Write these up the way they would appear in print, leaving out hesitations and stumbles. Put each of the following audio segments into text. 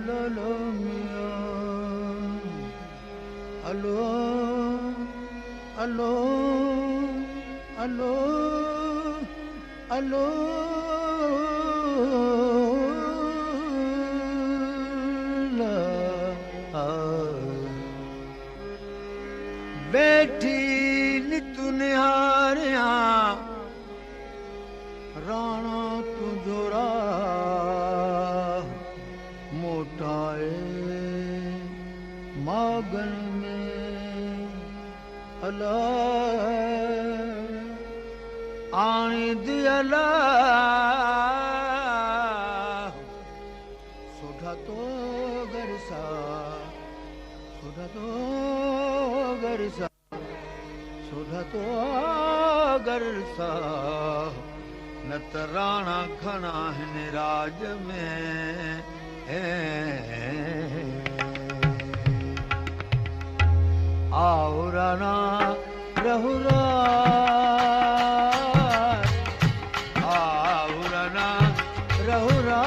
लो मियां अलो अलो अलो अलो बैठी नितु निहारिया राणा तुझोरा मोटाए मागन में अला आणी दियला सोढ़ा तो गरसा सोढ़ा तो गरसा सोढ़ा तो गरसा नत राणा घना हिन राज में आओ राणा रहुरा आओ राणा रहुरा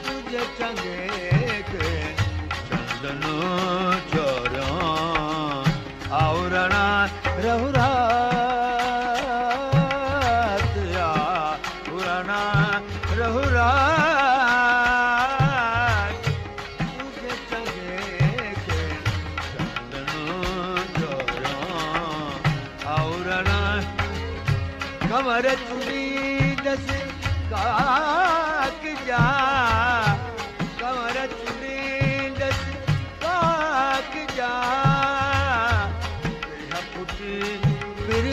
तुझे चंगे के चंदन चोरा आओ राणा रहुरा रहुरा तुझे चंगे के चंदन चोरा और कमर चुरी दस काक जा कमर चुरी दस काक जा पुटी फिर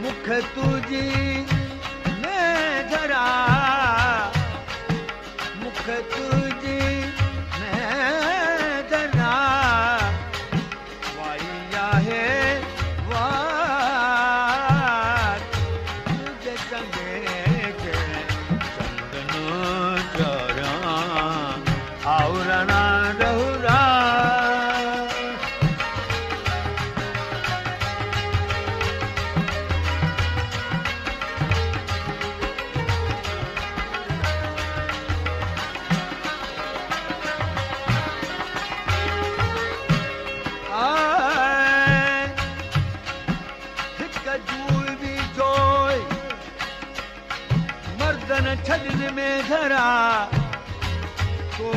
मुख तुझी में धरा मुख तुझी में धरा वाइया है वार तुझे चंगे के चंदन चोरा आवरणा रहुरा मर्दन छदन में धरा तो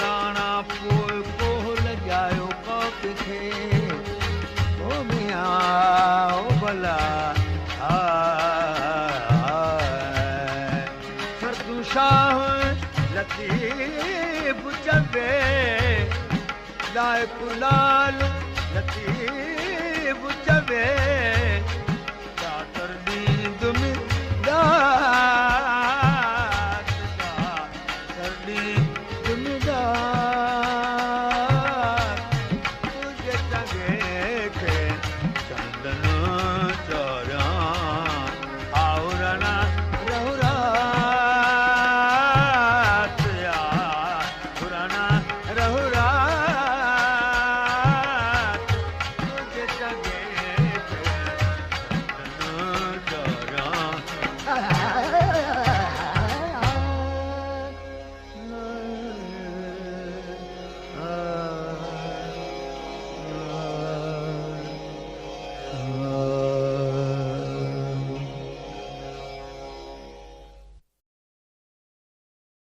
राणा पोइ कोह लॻायो कौक खे ओ मियां ओ भला सरदू शाह लतीफ़ चवे लाइक़ लाल लतीफ़ चवे